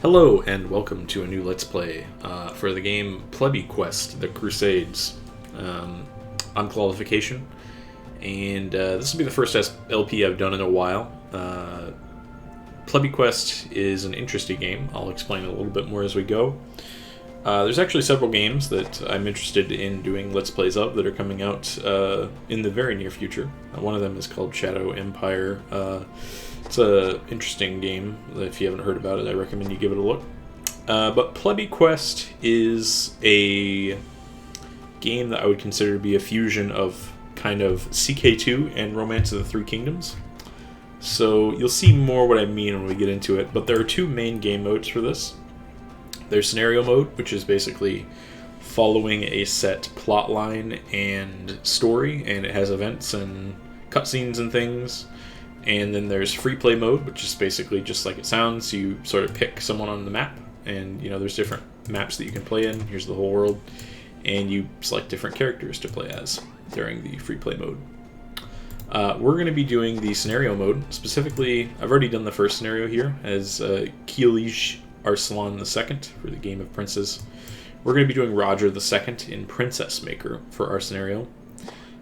Hello and welcome to a new Let's Play for the game Plebby Quest, The Crusades, on qualification, and this will be the first LP I've done in a while. Plebby Quest is an interesting game. I'll explain a little bit more as we go. There's actually several games that I'm interested in doing Let's Plays of that are coming out in the very near future. One of them is called Shadow Empire. It's an interesting game. If you haven't heard about it, I recommend you give it a look. But Plebby Quest is a game that I would consider to be a fusion of kind of CK2 and Romance of the Three Kingdoms. So you'll see more what I mean when we get into it. But there are two main game modes for this. There's scenario mode, which is basically following a set plot line and story, and it has events and cutscenes and things. And then there's free play mode, which is basically just like it sounds. You sort of pick someone on the map, and there's different maps that you can play in. Here's the whole world, and you select different characters to play as during the free play mode. We're going to be doing the scenario mode. Specifically, I've already done the first scenario here as Kilij Arslan II for the Game of Princes. We're going to be doing Roger II in Princess Maker for our scenario.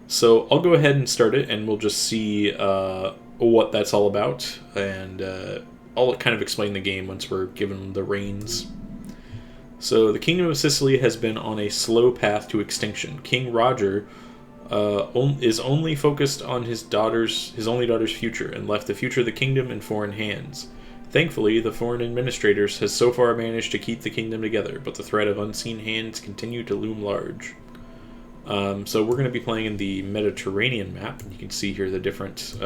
So I'll go ahead and start it, and we'll just see what that's all about, and I'll kind of explain the game once we're given the reins. So the Kingdom of Sicily has been on a slow path to extinction. King Roger is only focused on his only daughter's future, and left the future of the kingdom in foreign hands. Thankfully, the foreign administrators has so far managed to keep the kingdom together, but the threat of unseen hands continue to loom large. So we're going to be playing in the Mediterranean map, and you can see here the different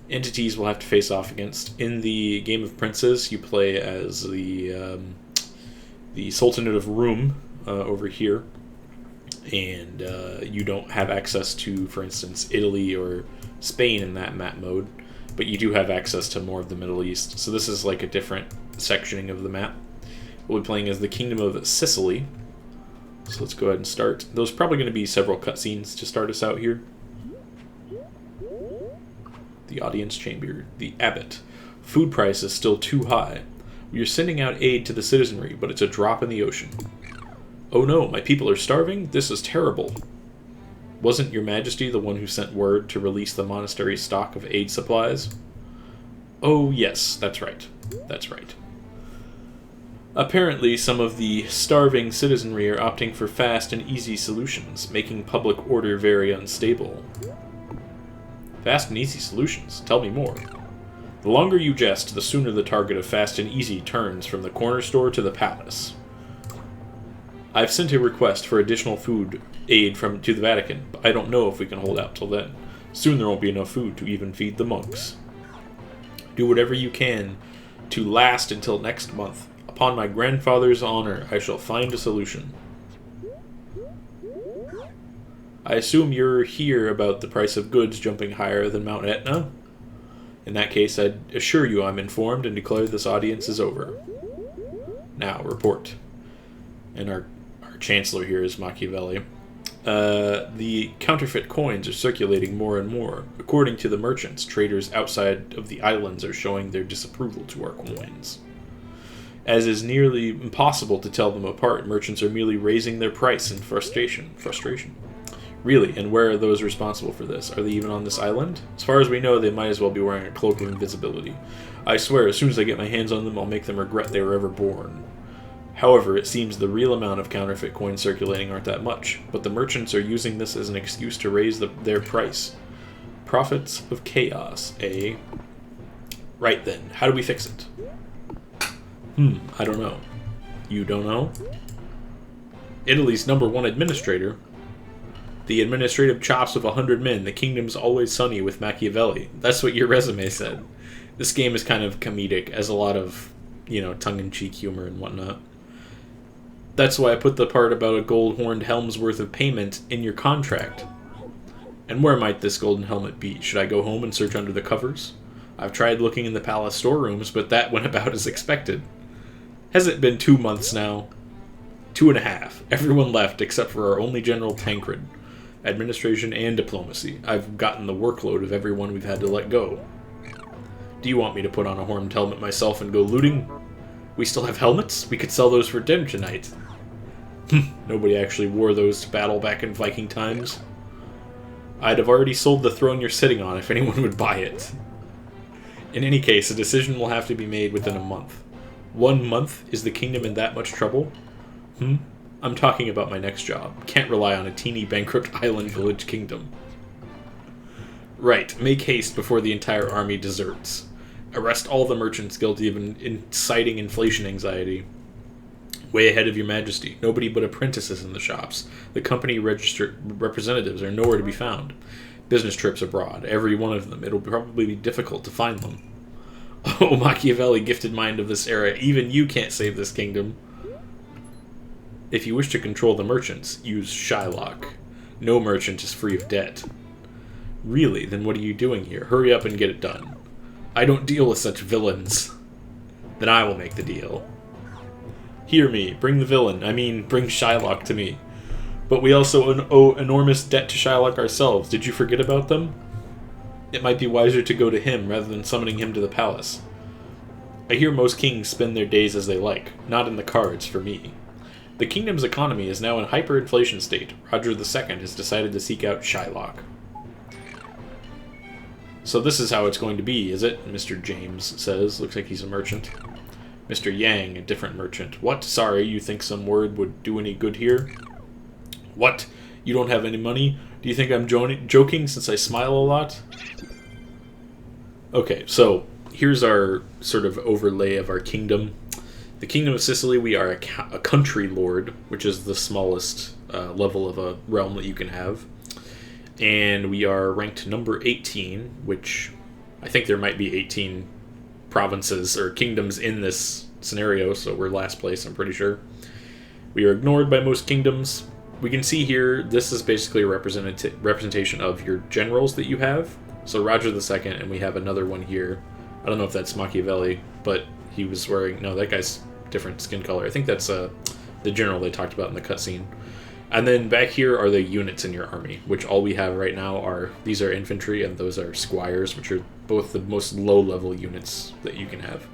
entities we'll have to face off against. In the Game of Princes, you play as the Sultanate of Rum over here, and you don't have access to, for instance, Italy or Spain in that map mode, but you do have access to more of the Middle East. So this is like a different sectioning of the map. We'll be playing as the Kingdom of Sicily. So let's go ahead and start. There's probably going to be several cutscenes to start us out here. The audience chamber. The abbot. Food price is still too high. We are sending out aid to the citizenry, but it's a drop in the ocean. Oh no, my people are starving? This is terrible. Wasn't your majesty the one who sent word to release the monastery's stock of aid supplies? Oh yes, that's right. That's right. Apparently, some of the starving citizenry are opting for fast and easy solutions, making public order very unstable. Fast and easy solutions? Tell me more. The longer you jest, the sooner the target of fast and easy turns from the corner store to the palace. I've sent a request for additional food aid to the Vatican, but I don't know if we can hold out till then. Soon there won't be enough food to even feed the monks. Do whatever you can to last until next month. Upon my grandfather's honor, I shall find a solution. I assume you're here about the price of goods jumping higher than Mount Etna? In that case, I'd assure you I'm informed and declare this audience is over. Now, report. And our chancellor here is Machiavelli. The counterfeit coins are circulating more and more. According to the merchants, traders outside of the islands are showing their disapproval to our coins. As is nearly impossible to tell them apart, merchants are merely raising their price in frustration. Really, and where are those responsible for this? Are they even on this island? As far as we know, they might as well be wearing a cloak of invisibility. I swear, as soon as I get my hands on them, I'll make them regret they were ever born. However, it seems the real amount of counterfeit coins circulating aren't that much, but the merchants are using this as an excuse to raise their price. Profits of chaos, eh? Right then, how do we fix it? I don't know. You don't know? Italy's #1 administrator. The administrative chops of 100 men. The kingdom's always sunny with Machiavelli. That's what your resume said. This game is kind of comedic, as a lot of, tongue-in-cheek humor and whatnot. That's why I put the part about a gold-horned helm's worth of payment in your contract. And where might this golden helmet be? Should I go home and search under the covers? I've tried looking in the palace storerooms, but that went about as expected. Has it been 2 months now? 2.5. Everyone left except for our only General Tancred. Administration and diplomacy. I've gotten the workload of everyone we've had to let go. Do you want me to put on a horned helmet myself and go looting? We still have helmets? We could sell those for dim tonight. Nobody actually wore those to battle back in Viking times. I'd have already sold the throne you're sitting on if anyone would buy it. In any case, a decision will have to be made within a month. 1 month? Is the kingdom in that much trouble? I'm talking about my next job. Can't rely on a teeny bankrupt island village kingdom. Right, make haste before the entire army deserts. Arrest all the merchants guilty of inciting inflation anxiety. Way ahead of your majesty. Nobody but apprentices in the shops. The company registered representatives are nowhere to be found. Business trips abroad, every one of them. It'll probably be difficult to find them. Oh, Machiavelli, gifted mind of this era, even you can't save this kingdom. If you wish to control the merchants, use Shylock. No merchant is free of debt. Really? Then what are you doing here? Hurry up and get it done. I don't deal with such villains. Then I will make the deal. Hear me. Bring the villain. I mean, bring Shylock to me. But we also owe enormous debt to Shylock ourselves. Did you forget about them? It might be wiser to go to him rather than summoning him to the palace. I hear most kings spend their days as they like. Not in the cards for me. The kingdom's economy is now in hyperinflation state. Roger II has decided to seek out Shylock. So this is how it's going to be, is it? Mr. James says. Looks like he's a merchant. Mr. Yang, a different merchant. What? Sorry, you think some word would do any good here? What? You don't have any money? Do you think I'm joking since I smile a lot? Okay, so here's our sort of overlay of our kingdom. The Kingdom of Sicily, we are a country lord, which is the smallest level of a realm that you can have. And we are ranked number 18, which I think there might be 18 provinces or kingdoms in this scenario, so we're last place, I'm pretty sure. We are ignored by most kingdoms. We can see here, this is basically a representation of your generals that you have. So Roger II, and we have another one here. I don't know if that's Machiavelli, but he was wearing... No, that guy's different skin color. I think that's the general they talked about in the cutscene. And then back here are the units in your army, which all we have right now are... These are infantry, and those are squires, which are both the most low-level units that you can have.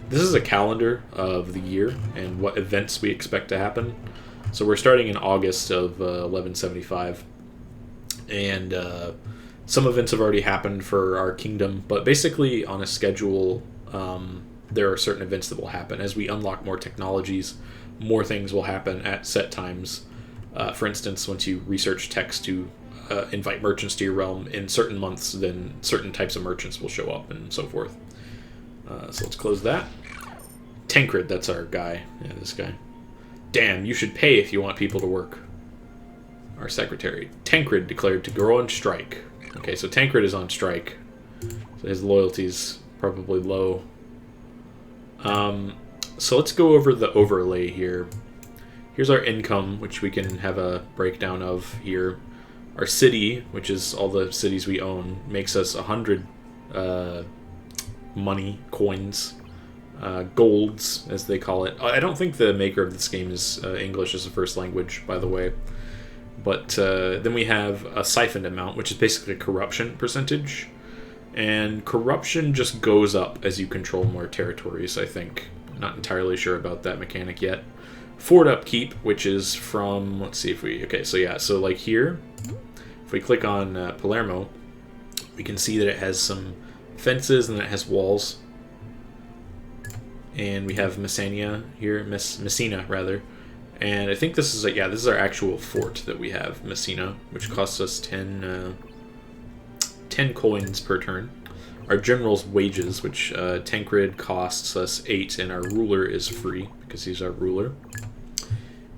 This is a calendar of the year and what events we expect to happen. So we're starting in August of 1175, and some events have already happened for our kingdom, but basically on a schedule, there are certain events that will happen. As we unlock more technologies, more things will happen at set times. For instance, once you research text to invite merchants to your realm in certain months, then certain types of merchants will show up and so forth. So let's close that. Tancred, that's our guy. Yeah, this guy. Damn, you should pay if you want people to work. Our secretary. Tancred declared to go on strike. Okay, so Tancred is on strike. So his loyalty's probably low. So let's go over the overlay here. Here's our income, which we can have a breakdown of here. Our city, which is all the cities we own, makes us 100 money, coins. Golds, as they call it. I don't think the maker of this game is English as a first language, by the way. But then we have a siphoned amount, which is basically a corruption percentage. And corruption just goes up as you control more territories, I think. Not entirely sure about that mechanic yet. Fort upkeep, which is from... Let's see if we... Okay, so yeah, so like here, if we click on Palermo, we can see that it has some fences and that it has walls. And we have Messina here, Messina rather, and I think this is this is our actual fort that we have, Messina, which costs us 10 coins per turn. Our general's wages, which Tancred costs us 8, and our ruler is free because he's our ruler.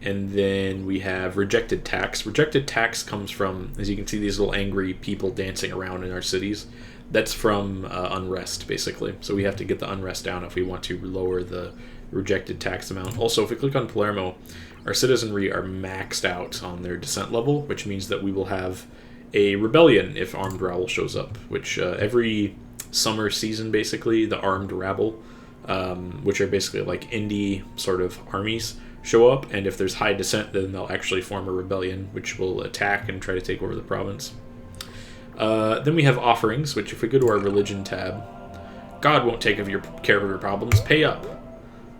And then we have rejected tax. Rejected tax comes from, as you can see, these little angry people dancing around in our cities. That's from unrest, basically. So we have to get the unrest down if we want to lower the rejected tax amount. Also, if we click on Palermo, our citizenry are maxed out on their descent level, which means that we will have a rebellion if armed rabble shows up, which every summer season, basically, the armed rabble, which are basically like indie sort of armies, show up, and if there's high descent, then they'll actually form a rebellion, which will attack and try to take over the province. Then we have offerings, which if we go to our religion tab, God won't take care of your problems, pay up.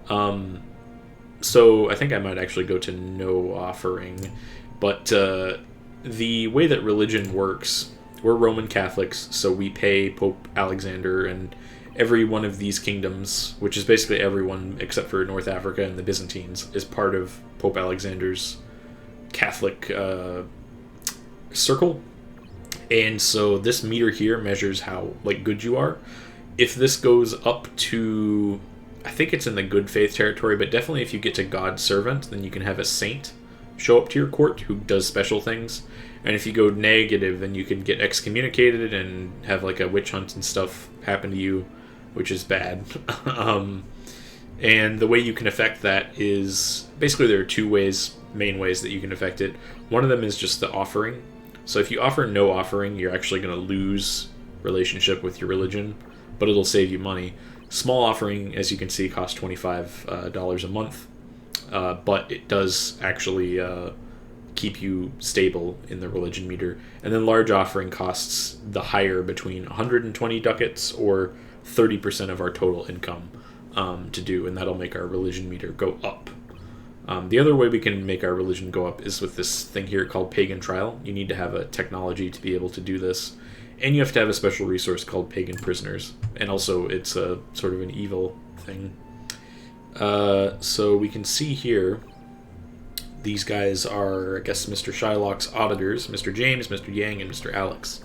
So I think I might actually go to no offering. But the way that religion works, we're Roman Catholics, so we pay Pope Alexander, and every one of these kingdoms, which is basically everyone except for North Africa and the Byzantines, is part of Pope Alexander's Catholic circle. And so this meter here measures how good you are. If this goes up to, I think it's in the good faith territory, but definitely if you get to God's servant, then you can have a saint show up to your court who does special things. And if you go negative, then you can get excommunicated and have a witch hunt and stuff happen to you, which is bad. And the way you can affect that is, basically there are two main ways that you can affect it. One of them is just the offering. So if you offer no offering, you're actually going to lose relationship with your religion, but it'll save you money. Small offering, as you can see, costs $25 a month, but it does actually keep you stable in the religion meter. And then large offering costs the higher, between 120 ducats or 30% of our total income to do, and that'll make our religion meter go up. The other way we can make our religion go up is with this thing here called Pagan Trial. You need to have a technology to be able to do this, and you have to have a special resource called Pagan Prisoners, and also it's a sort of an evil thing. So we can see here, these guys are, I guess, Mr. Shylock's auditors, Mr. James, Mr. Yang, and Mr. Alex.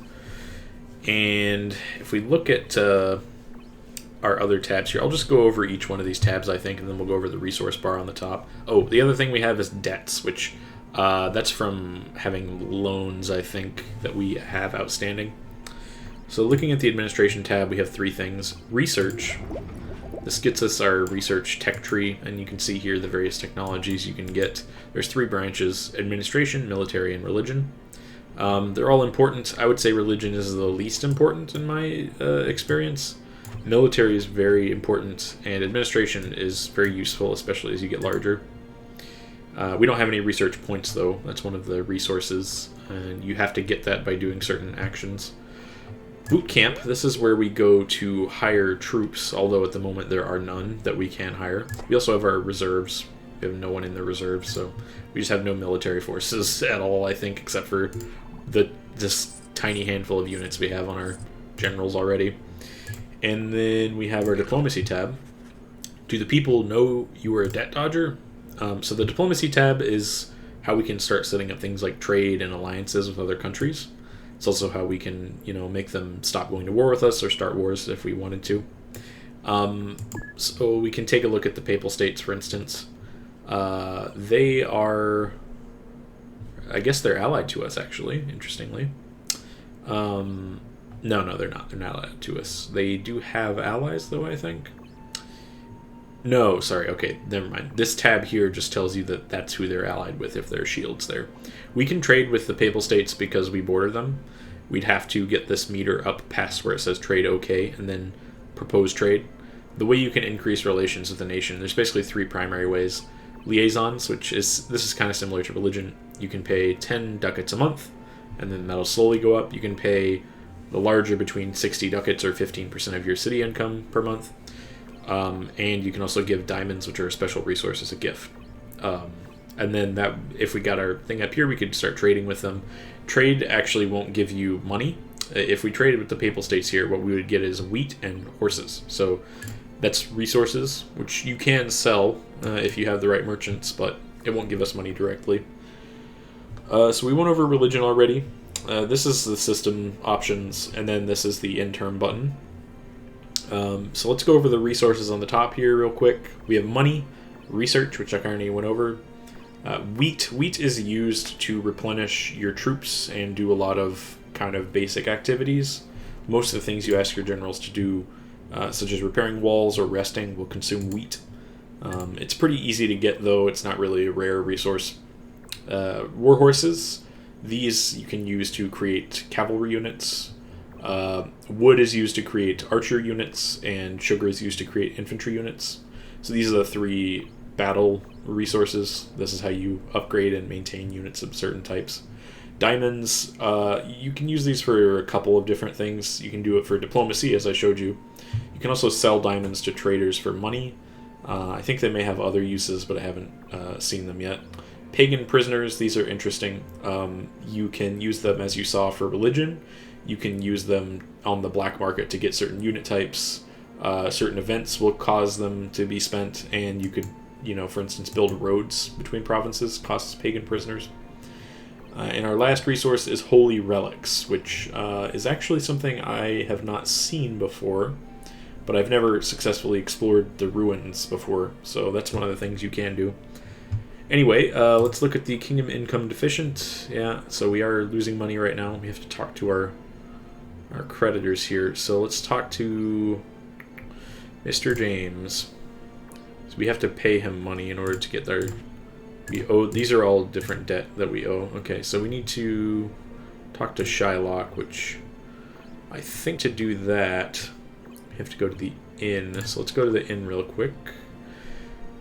And if we look at our other tabs here, I'll just go over each one of these tabs, I think, and then we'll go over the resource bar on the top. Oh, the other thing we have is debts, which that's from having loans, I think, that we have outstanding. So looking at the administration tab, we have three things. Research. This gets us our research tech tree, and you can see here the various technologies you can get. There's three branches: administration, military, and religion. They're all important. I would say religion is the least important in my experience. Military is very important, and administration is very useful, especially as you get larger. We don't have any research points, though. That's one of the resources, and you have to get that by doing certain actions. Boot camp, this is where we go to hire troops, although at the moment there are none that we can hire. We also have our reserves. We have no one in the reserves, so we just have no military forces at all, I think, except for this tiny handful of units we have on our generals already. And then we have our diplomacy tab. Do the people know you are a debt dodger? So the diplomacy tab is how we can start setting up things like trade and alliances with other countries. It's also how we can, make them stop going to war with us or start wars if we wanted to. So we can take a look at the Papal States, for instance. They are, I guess they're allied to us, actually, interestingly. No, they're not. They're not allied to us. They do have allies, though, I think. No, sorry. Okay, never mind. This tab here just tells you that that's who they're allied with if there are shields there. We can trade with the Papal States because we border them. We'd have to get this meter up past where it says trade okay and then propose trade. The way you can increase relations with a nation, there's basically three primary ways. Liaisons, this is kind of similar to religion. You can pay 10 ducats a month, and then that'll slowly go up. You can pay the larger between 60 ducats or 15% of your city income per month. And you can also give diamonds, which are a special resource, as a gift. And then that, if we got our thing up here, we could start trading with them. Trade actually won't give you money. If we traded with the Papal States here, what we would get is wheat and horses. So that's resources, which you can sell if you have the right merchants, but it won't give us money directly. So we went over religion already. This is the system options, and then this is the in-term button. So let's go over the resources on the top here real quick. We have money, research, which I already went over. Wheat. Wheat is used to replenish your troops and do a lot of kind of basic activities. Most of the things you ask your generals to do, such as repairing walls or resting, will consume wheat. It's pretty easy to get, though. It's not really a rare resource. War horses. These you can use to create cavalry units. Wood is used to create archer units, and sugar is used to create infantry units. So these are the three battle resources. This is how you upgrade and maintain units of certain types. Diamonds, you can use these for a couple of different things. You can do it for diplomacy, as I showed you. You can also sell diamonds to traders for money. I think they may have other uses, but I haven't seen them yet. Pagan prisoners, these are interesting. You can use them, as you saw, for religion. You can use them on the black market to get certain unit types. Certain events will cause them to be spent, and you could, for instance, build roads between provinces, costs pagan prisoners. And our last resource is Holy Relics, which is actually something I have not seen before, but I've never successfully explored the ruins before, so that's one of the things you can do. Anyway, let's look at the Kingdom Income Deficient. Yeah, so we are losing money right now. We have to talk to our creditors here. So let's talk to Mr. James. So we have to pay him money in order to get our... We owe... These are all different debt that we owe. Okay, so we need to talk to Shylock, which I think to do that, we have to go to the inn. So let's go to the inn real quick.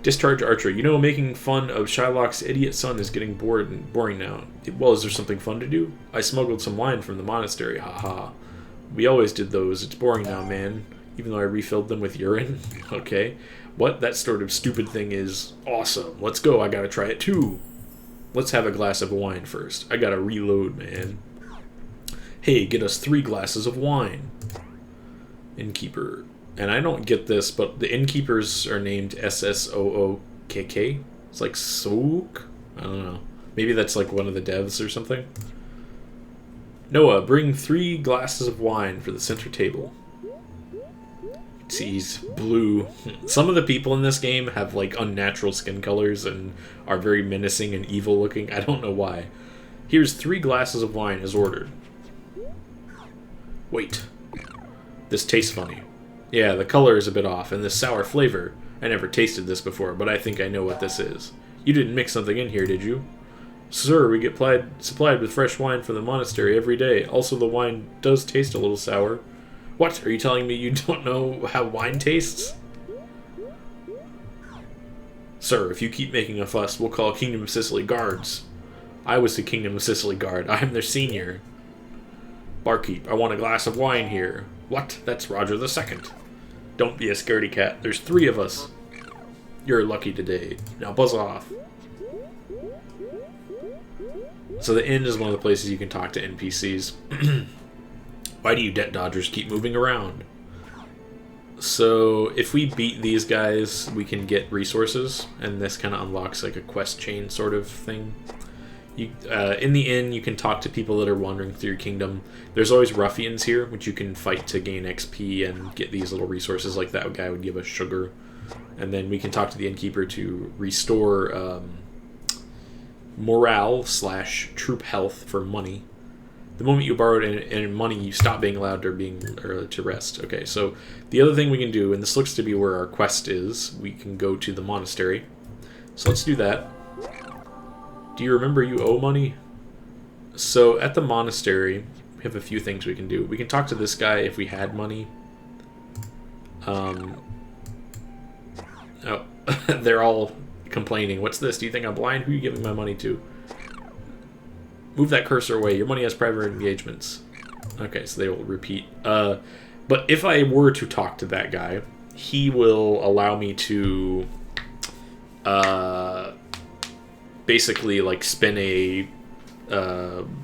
Discharge Archer. Making fun of Shylock's idiot son is getting boring now. Well, is there something fun to do? I smuggled some wine from the monastery. Haha. We always did those. It's boring now, man. Even though I refilled them with urine. Okay. What? That sort of stupid thing is awesome. Let's go. I gotta try it too. Let's have a glass of wine first. I gotta reload, man. Hey, get us 3 glasses of wine. Innkeeper. And I don't get this, but the innkeepers are named SSOOKK. It's like Sook? I don't know. Maybe that's like one of the devs or something. Noah, bring 3 glasses of wine for the center table. See, he's blue. Some of the people in this game have like unnatural skin colors and are very menacing and evil looking. I don't know why. Here's 3 glasses of wine as ordered. Wait. This tastes funny. Yeah, the color is a bit off, and this sour flavor. I never tasted this before, but I think I know what this is. You didn't mix something in here, did you? Sir, we get supplied with fresh wine from the monastery every day. Also, the wine does taste a little sour. What? Are you telling me you don't know how wine tastes? Sir, if you keep making a fuss, we'll call Kingdom of Sicily guards. I was the Kingdom of Sicily guard. I am their senior. Barkeep, I want a glass of wine here. What? That's Roger the Second. Don't be a scaredy cat. There's 3 of us. You're lucky today. Now buzz off. So the inn is one of the places you can talk to NPCs. Why do you debt dodgers keep moving around? So if we beat these guys, we can get resources, and this kind of unlocks like a quest chain sort of thing. In the inn, you can talk to people that are wandering through your kingdom. There's always ruffians here, which you can fight to gain XP and get these little resources, like that guy would give us sugar. And then we can talk to the innkeeper to restore morale / troop health for money. The moment you borrow in money, you stop being allowed to rest. Okay, so the other thing we can do, and this looks to be where our quest is, we can go to the monastery. So let's do that. Do you remember you owe money? So at the monastery, we have a few things we can do. We can talk to this guy if we had money. Oh, they're all complaining. What's this? Do you think I'm blind? Who are you giving my money to? Move that cursor away. Your money has private engagements. Okay, so they will repeat. But if I were to talk to that guy, he will allow me to basically like spin a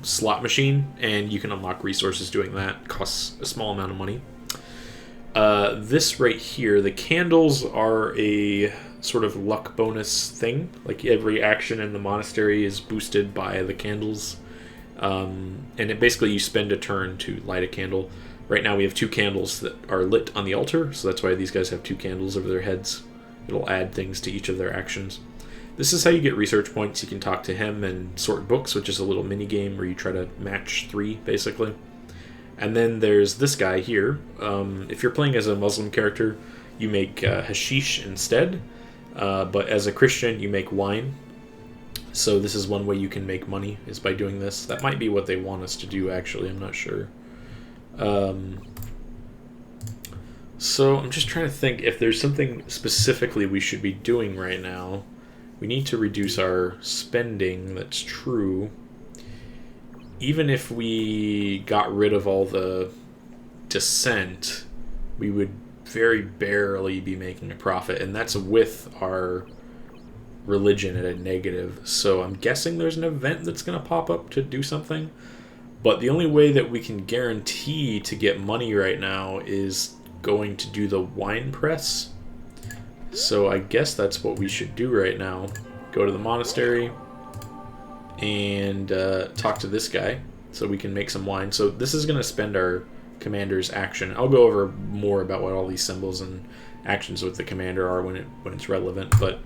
slot machine, and you can unlock resources doing that. It costs a small amount of money. This right here, the candles are a sort of luck bonus thing. Like every action in the monastery is boosted by the candles. And it basically you spend a turn to light a candle. Right now we have 2 candles that are lit on the altar, so that's why these guys have 2 candles over their heads. It'll add things to each of their actions. This is how you get research points. You can talk to him and sort books, which is a little mini game where you try to match 3, basically. And then there's this guy here. If you're playing as a Muslim character, you make hashish instead. But as a Christian, you make wine. So this is one way you can make money, is by doing this. That might be what they want us to do, actually. I'm not sure. So I'm just trying to think if there's something specifically we should be doing right now. We need to reduce our spending, that's true. Even if we got rid of all the dissent, we would very barely be making a profit, and that's with our religion at a negative. So I'm guessing there's an event that's going to pop up to do something. But the only way that we can guarantee to get money right now is going to do the wine press. So I guess that's what we should do right now. Go to the monastery and talk to this guy so we can make some wine. So this is going to spend our commander's action. I'll go over more about what all these symbols and actions with the commander are when it's relevant. But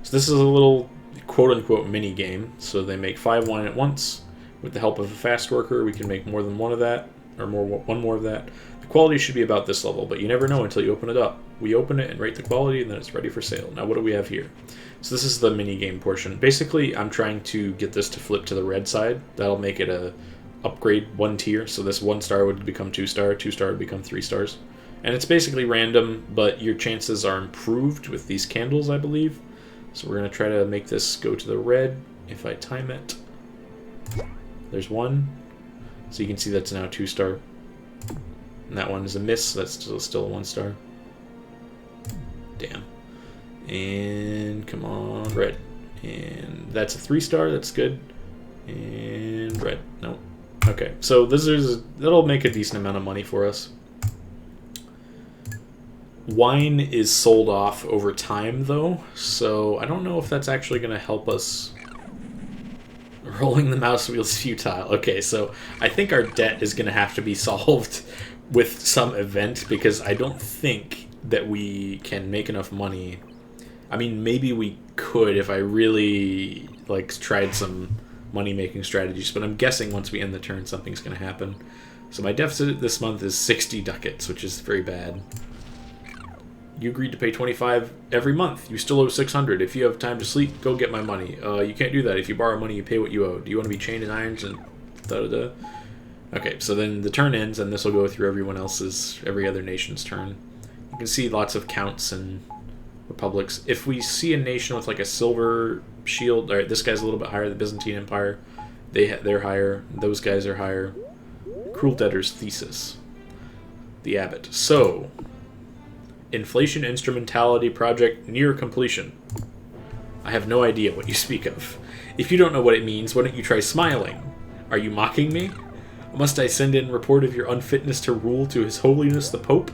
so this is a little quote-unquote mini game. So they make 5 wine at once. With the help of a fast worker, we can make more than one of that, or one more of that. The quality should be about this level, but you never know until you open it up. We open it and rate the quality, and then it's ready for sale. Now, what do we have here? So this is the mini-game portion. Basically, I'm trying to get this to flip to the red side. That'll make it a upgrade 1 tier, so this 1 star would become 2 star, 2 star would become 3 stars. And it's basically random, but your chances are improved with these candles, I believe. So we're going to try to make this go to the red if I time it. There's 1, so you can see that's now 2 star. And that one is a miss, so that's still a 1 star. Damn. And come on, red. And that's a 3 star, that's good. And red, no. Okay, so that'll make a decent amount of money for us. Wine is sold off over time, though, so I don't know if that's actually going to help us. Rolling the mouse wheel is futile. Okay, so I think our debt is going to have to be solved with some event, because I don't think that we can make enough money. I mean, maybe we could if I really tried some money-making strategies, but I'm guessing once we end the turn, something's going to happen. So my deficit this month is 60 ducats, which is very bad. You agreed to pay 25 every month. You still owe 600. If you have time to sleep, go get my money. You can't do that. If you borrow money, you pay what you owe. Do you want to be chained in irons and da-da-da? Okay, so then the turn ends, and this will go through every other nation's turn. You can see lots of counts and republics. If we see a nation with a silver shield, all right, this guy's a little bit higher, the Byzantine Empire. They're higher. Those guys are higher. Cruel debtors, Thesis. The abbot. So, inflation instrumentality project near completion. I have no idea what you speak of. If you don't know what it means, why don't you try smiling? Are you mocking me? Must I send in report of your unfitness to rule to His Holiness the Pope?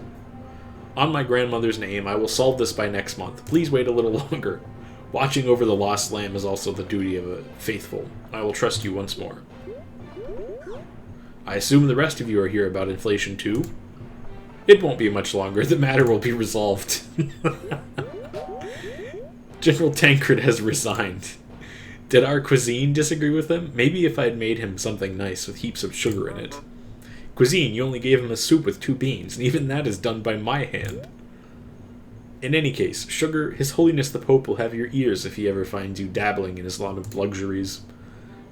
On my grandmother's name, I will solve this by next month. Please wait a little longer. Watching over the lost lamb is also the duty of a faithful. I will trust you once more. I assume the rest of you are here about inflation too? It won't be much longer. The matter will be resolved. General Tancred has resigned. Did our cuisine disagree with him? Maybe if I'd made him something nice with heaps of sugar in it. Cuisine, you only gave him a soup with 2 beans, and even that is done by my hand. In any case, sugar, His Holiness the Pope will have your ears if he ever finds you dabbling in Islamic luxuries.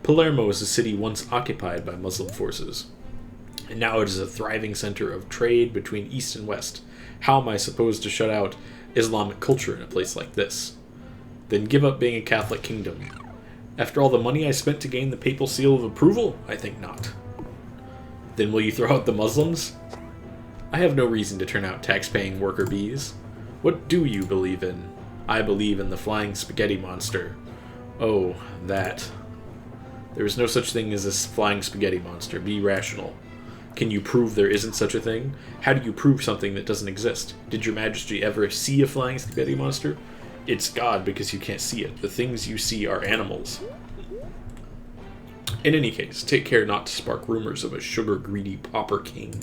Palermo is a city once occupied by Muslim forces, and now it is a thriving center of trade between East and West. How am I supposed to shut out Islamic culture in a place like this? Then give up being a Catholic kingdom. After all the money I spent to gain the papal seal of approval? I think not. Then will you throw out the Muslims? I have no reason to turn out tax-paying worker bees. What do you believe in? I believe in the flying spaghetti monster. Oh, that. There is no such thing as a flying spaghetti monster. Be rational. Can you prove there isn't such a thing? How do you prove something that doesn't exist? Did your majesty ever see a flying spaghetti monster? It's God because you can't see it. The things you see are animals. In any case, take care not to spark rumors of a sugar-greedy pauper king.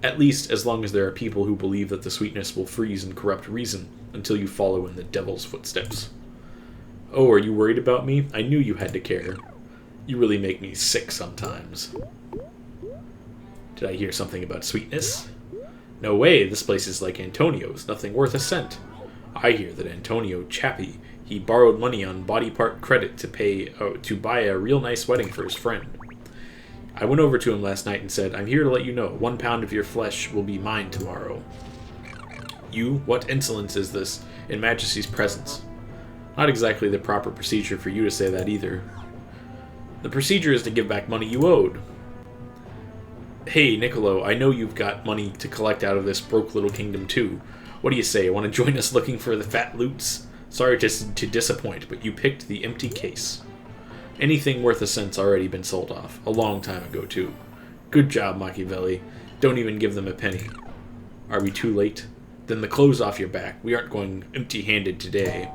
At least as long as there are people who believe that the sweetness will freeze and corrupt reason until you follow in the devil's footsteps. Oh, are you worried about me? I knew you had to care. You really make me sick sometimes. Did I hear something about sweetness? No way, this place is like Antonio's, nothing worth a cent. I hear that Antonio Chappie, he borrowed money on body part credit to buy a real nice wedding for his friend. I went over to him last night and said, I'm here to let you know, 1 pound of your flesh will be mine tomorrow. You, what insolence is this, in Majesty's presence? Not exactly the proper procedure for you to say that either. The procedure is to give back money you owed. Hey, Niccolo, I know you've got money to collect out of this broke little kingdom too. What do you say? Want to join us looking for the fat loots? Sorry to disappoint, but you picked the empty case. Anything worth a cent's already been sold off. A long time ago, too. Good job, Machiavelli. Don't even give them a penny. Are we too late? Then the clothes off your back. We aren't going empty-handed today.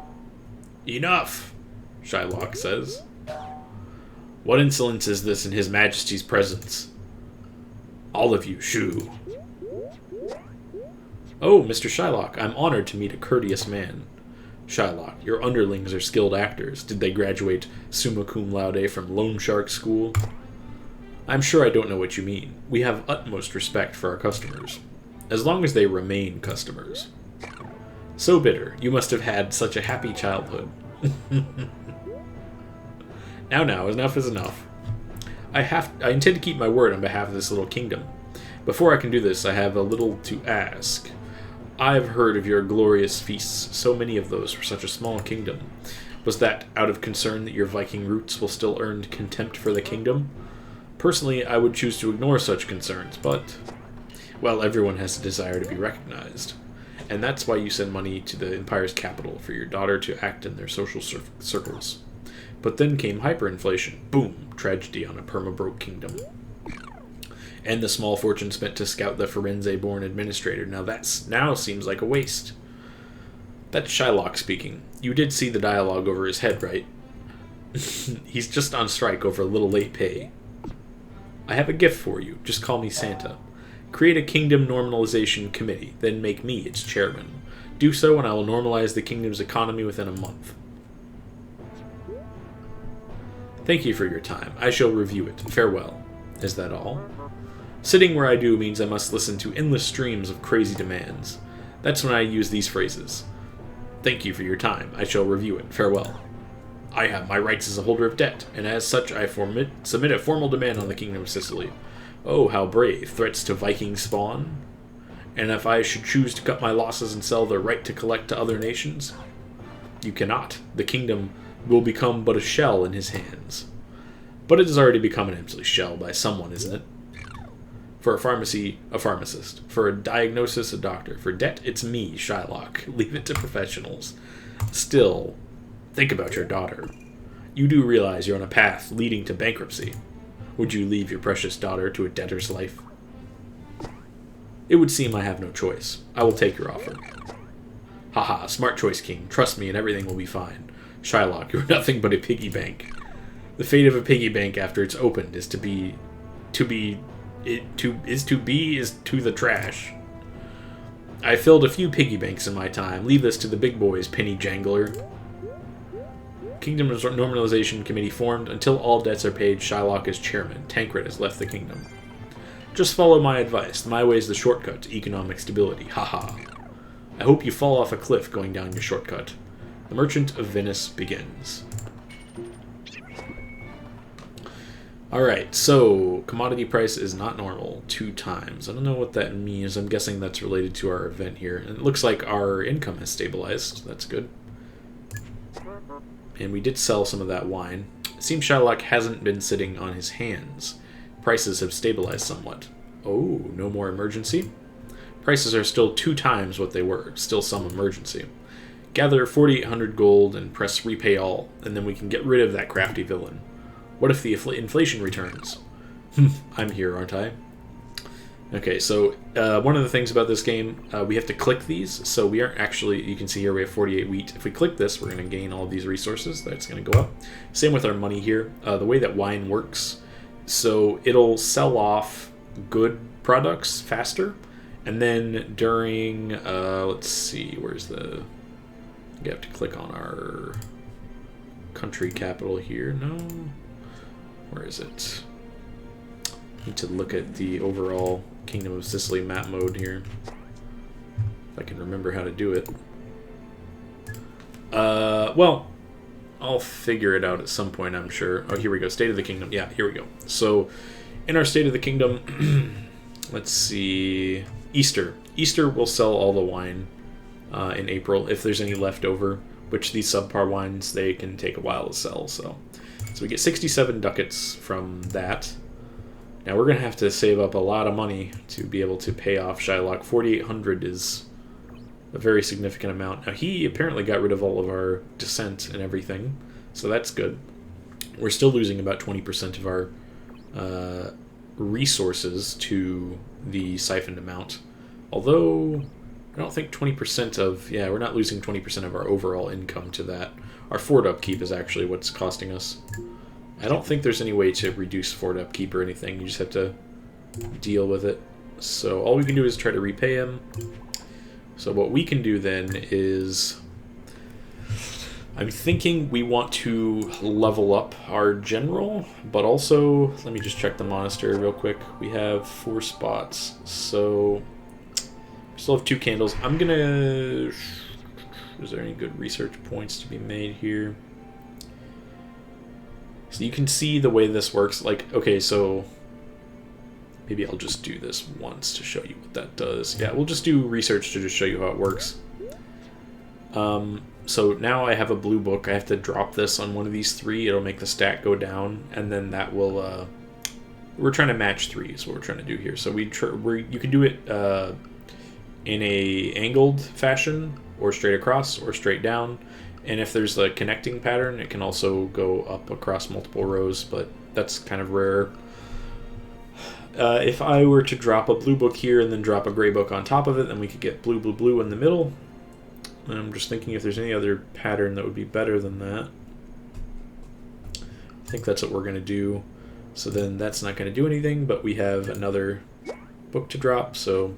Enough, Shylock says. What insolence is this in His Majesty's presence? All of you, shoo. Oh, Mr. Shylock, I'm honored to meet a courteous man. Shylock, your underlings are skilled actors. Did they graduate summa cum laude from Loan Shark School? I'm sure I don't know what you mean. We have utmost respect for our customers. As long as they remain customers. So bitter. You must have had such a happy childhood. Now, enough is enough. I intend to keep my word on behalf of this little kingdom. Before I can do this, I have a little to ask. I've heard of your glorious feasts, so many of those for such a small kingdom. Was that out of concern that your Viking roots will still earn contempt for the kingdom? Personally, I would choose to ignore such concerns, but... well, everyone has a desire to be recognized. And that's why you send money to the Empire's capital, for your daughter to act in their social circles. But then came hyperinflation. Boom! Tragedy on a perma-broke kingdom. And the small fortune spent to scout the Firenze-born administrator. Now seems like a waste. That's Shylock speaking. You did see the dialogue over his head, right? He's just on strike over a little late pay. I have a gift for you. Just call me Santa. Create a kingdom normalization committee, then make me its chairman. Do so and I will normalize the kingdom's economy within a month. Thank you for your time. I shall review it. Farewell. Is that all? Sitting where I do means I must listen to endless streams of crazy demands. That's when I use these phrases. Thank you for your time. I shall review it. Farewell. I have my rights as a holder of debt, and as such I submit a formal demand on the Kingdom of Sicily. Oh, how brave. Threats to Viking spawn? And if I should choose to cut my losses and sell their right to collect to other nations? You cannot. The kingdom will become but a shell in his hands. But it has already become an empty shell by someone, isn't it? For a pharmacy, a pharmacist. For a diagnosis, a doctor. For debt, it's me, Shylock. Leave it to professionals. Still, think about your daughter. You do realize you're on a path leading to bankruptcy. Would you leave your precious daughter to a debtor's life? It would seem I have no choice. I will take your offer. Haha, smart choice, King. Trust me and everything will be fine. Shylock, you're nothing but a piggy bank. The fate of a piggy bank after it's opened is to the trash. I filled a few piggy banks in my time. Leave this to the big boys, penny jangler. Kingdom Normalization Committee formed. Until all debts are paid, Shylock is chairman. Tancred has left the kingdom. Just follow my advice. My way is the shortcut to economic stability. Haha. I hope you fall off a cliff going down your shortcut. The Merchant of Venice begins. Alright, so commodity price is not normal 2 times. I don't know what that means. I'm guessing that's related to our event here. And it looks like our income has stabilized. That's good. And we did sell some of that wine. It seems Shylock hasn't been sitting on his hands. Prices have stabilized somewhat. Oh, no more emergency? Prices are still 2 times what they were. Still some emergency. Gather 4,800 gold and press repay all, and then we can get rid of that crafty villain. What if the inflation returns? I'm here, aren't I? Okay, so one of the things about this game, we have to click these, so we aren't actually, you can see here we have 48 wheat. If we click this, we're going to gain all of these resources. That's going to go up. Same with our money here. The way that wine works, so it'll sell off good products faster, and then during, let's see, where's the, you have to click on our country capital here. No, where is it? Need to look at the overall Kingdom of Sicily map mode here. If I can remember how to do it. Well, I'll figure it out at some point, I'm sure. Oh, here we go. State of the Kingdom. Yeah, here we go. So, in our State of the Kingdom, let's see. Easter. Easter will sell all the wine in April, if there's any left over, which these subpar wines, they can take a while to sell. So we get 67 ducats from that. Now we're going to have to save up a lot of money to be able to pay off Shylock. 4,800 is a very significant amount. Now he apparently got rid of all of our dissent and everything, so that's good. We're still losing about 20% of our resources to the siphoned amount. Although, I don't think 20% of... Yeah, we're not losing 20% of our overall income to that. Our fort upkeep is actually what's costing us. I don't think there's any way to reduce fort upkeep or anything. You just have to deal with it. So all we can do is try to repay him. So what we can do then is... I'm thinking we want to level up our general, but also, let me just check the monastery real quick. We have 4 spots, so we still have 2 candles. I'm gonna... Is there any good research points to be made here? So you can see the way this works. Like, okay, so maybe I'll just do this once to show you what that does. Yeah, we'll just do research to just show you how it works. So now I have a blue book. I have to drop this on one of these 3. It'll make the stat go down, and then that will... we're trying to match 3 is what we're trying to do here. So you can do it in a angled fashion, or straight across, or straight down. And if there's a connecting pattern, it can also go up across multiple rows, but that's kind of rare. If I were to drop a blue book here and then drop a gray book on top of it, then we could get blue, blue, blue in the middle. And I'm just thinking if there's any other pattern that would be better than that. I think that's what we're going to do. So then that's not going to do anything, but we have another book to drop, so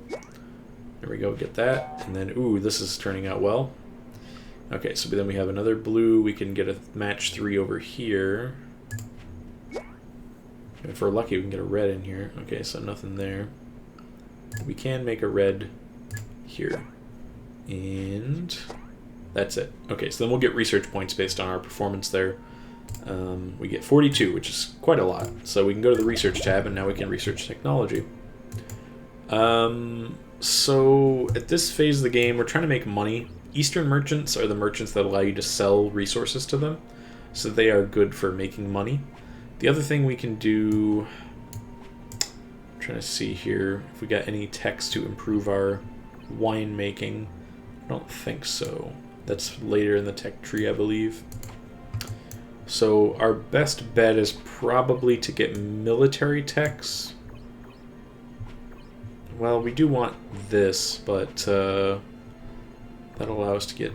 there we go, get that. And then, ooh, this is turning out well. Okay, so then we have another blue. We can get a match 3 over here. If we're lucky, we can get a red in here. Okay, so nothing there. We can make a red here. And that's it. Okay, so then we'll get research points based on our performance there. We get 42, which is quite a lot. So we can go to the research tab, and now we can research technology. So at this phase of the game, we're trying to make money. Eastern merchants are the merchants that allow you to sell resources to them, so they are good for making money. The other thing we can do... I'm trying to see here if we got any techs to improve our winemaking. I don't think so. That's later in the tech tree, I believe. So our best bet is probably to get military techs. Well, we do want this, but that'll allow us to get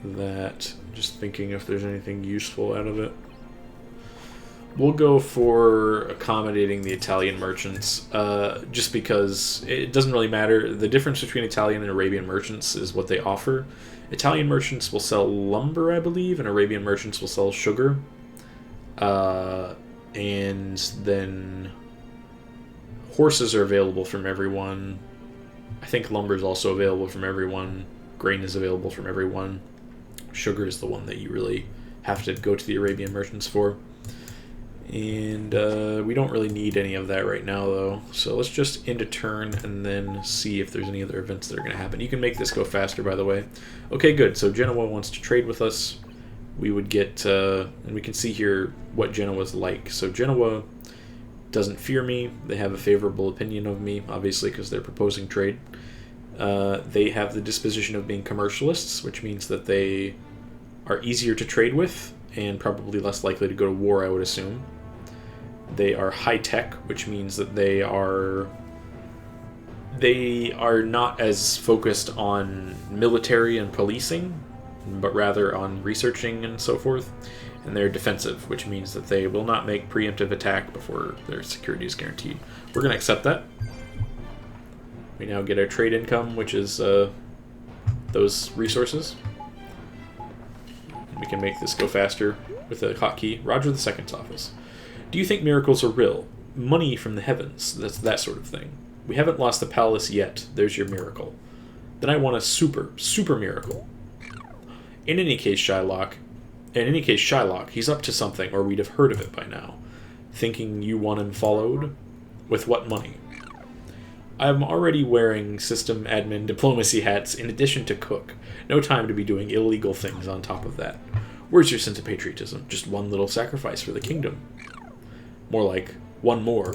that. Just thinking if there's anything useful out of it. We'll go for accommodating the Italian merchants, just because it doesn't really matter. The difference between Italian and Arabian merchants is what they offer. Italian merchants will sell lumber, I believe, and Arabian merchants will sell sugar. And then horses are available from everyone. I think lumber is also available from everyone. Grain is available from everyone. Sugar is the one that you really have to go to the Arabian merchants for. And we don't really need any of that right now, though. So let's just end a turn and then see if there's any other events that are going to happen. You can make this go faster, by the way. Okay, good. So Genoa wants to trade with us. We would get, and we can see here what Genoa's like. So Genoa doesn't fear me. They have a favorable opinion of me, obviously, because they're proposing trade. They have the disposition of being commercialists, which means that they are easier to trade with and probably less likely to go to war, I would assume. They are high-tech, which means that they are not as focused on military and policing, but rather on researching and so forth. And they're defensive, which means that they will not make preemptive attack before their security is guaranteed. We're going to accept that. We now get our trade income, which is those resources. We can make this go faster with a hotkey. Roger the Second's office. Do you think miracles are real? Money from the heavens, that's that sort of thing. We haven't lost the palace yet. There's your miracle. Then I want a super miracle. In any case, Shylock, he's up to something, or we'd have heard of it by now. Thinking you want him followed? With what money? I'm already wearing system admin diplomacy hats in addition to cook. No time to be doing illegal things on top of that. Where's your sense of patriotism? Just one little sacrifice for the kingdom. More like, one more.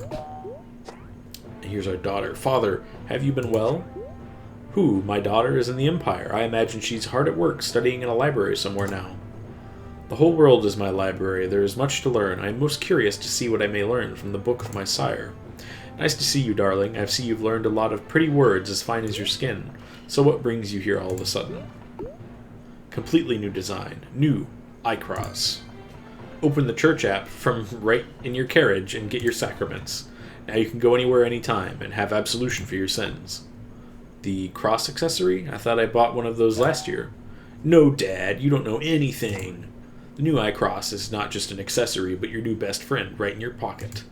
Here's our daughter. Father, have you been well? Who? My daughter is in the Empire. I imagine she's hard at work, studying in a library somewhere now. The whole world is my library. There is much to learn. I am most curious to see what I may learn from the book of my sire. Nice to see you, darling. I see you've learned a lot of pretty words as fine as your skin. So what brings you here all of a sudden? Completely new design. New iCross. Open the church app from right in your carriage and get your sacraments. Now you can go anywhere, anytime, and have absolution for your sins. The cross accessory? I thought I bought one of those last year. No, Dad, you don't know anything. The new iCross is not just an accessory, but your new best friend right in your pocket.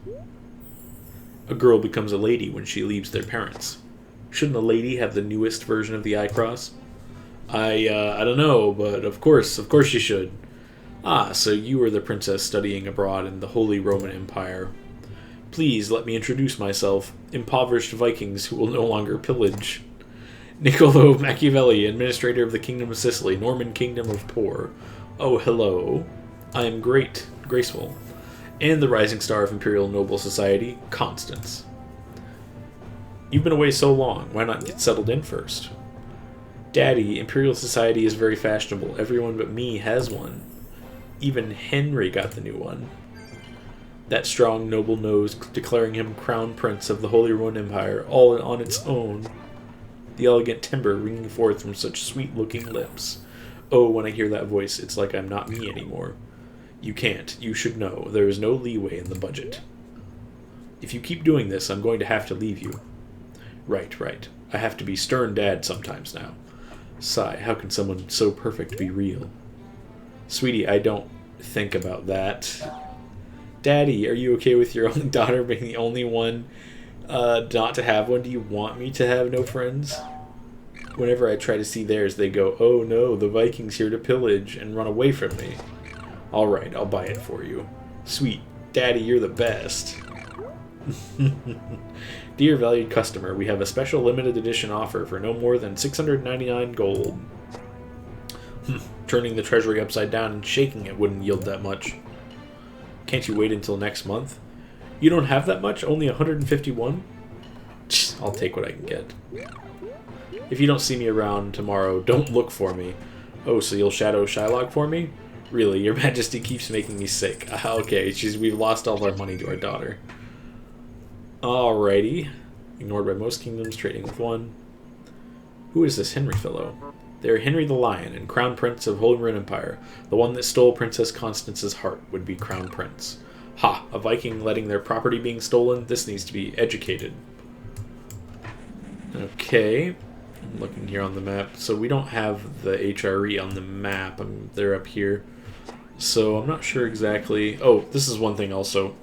A girl becomes a lady when she leaves their parents. Shouldn't a lady have the newest version of the iCross? I don't know, but of course you should. Ah, so you are the princess studying abroad in the Holy Roman Empire. Please let me introduce myself. Impoverished Vikings who will no longer pillage. Niccolo Machiavelli, administrator of the Kingdom of Sicily, Norman Kingdom of Poor. Oh, hello. I am graceful. And the rising star of Imperial Noble Society, Constance. You've been away so long, why not get settled in first? Daddy, Imperial Society is very fashionable. Everyone but me has one. Even Henry got the new one. That strong noble nose declaring him crown prince of the Holy Roman Empire, all on its own. The elegant timbre ringing forth from such sweet-looking lips. Oh, when I hear that voice, it's like I'm not me anymore. You can't. You should know. There is no leeway in the budget. If you keep doing this, I'm going to have to leave you. Right. I have to be stern dad sometimes now. Sigh, how can someone so perfect be real? Sweetie, I don't think about that. Daddy, are you okay with your own daughter being the only one not to have one? Do you want me to have no friends? Whenever I try to see theirs, they go, oh no, the Vikings here to pillage, and run away from me. Alright, I'll buy it for you. Sweet, Daddy, you're the best. Dear valued customer, we have a special limited edition offer for no more than 699 gold. Turning the treasury upside down and shaking it wouldn't yield that much. Can't you wait until next month? You don't have that much? Only 151? I'll take what I can get. If you don't see me around tomorrow, don't look for me. Oh, so you'll shadow Shylock for me? Really, your majesty keeps making me sick. Okay, we've lost all our money to our daughter. Alrighty. Ignored by most kingdoms, trading with one. Who is this Henry fellow? They're Henry the Lion and Crown Prince of Holy Roman Empire. The one that stole Princess Constance's heart would be Crown Prince. Ha! A Viking letting their property being stolen? This needs to be educated. Okay. I'm looking here on the map. So we don't have the HRE on the map. They're up here. So I'm not sure exactly... Oh, this is one thing also.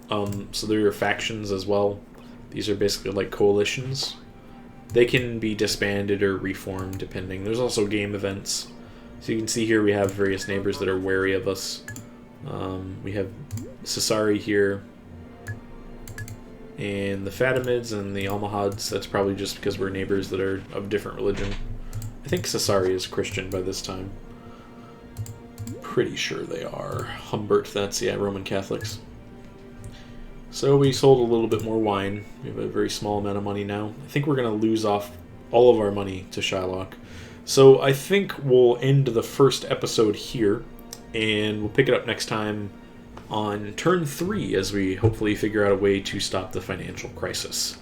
So there are factions as well. These are basically like coalitions. They can be disbanded or reformed depending. There's also game events. So you can see here we have various neighbors that are wary of us. We have Sasari here. And the Fatimids and the Almohads, that's probably just because we're neighbors that are of different religion. I think Sasari is Christian by this time. Pretty sure they are. Humbert, that's, yeah, Roman Catholics. So we sold a little bit more wine. We have a very small amount of money now. I think we're going to lose off all of our money to Shylock. So I think we'll end the first episode here, and we'll pick it up next time on turn 3 as we hopefully figure out a way to stop the financial crisis.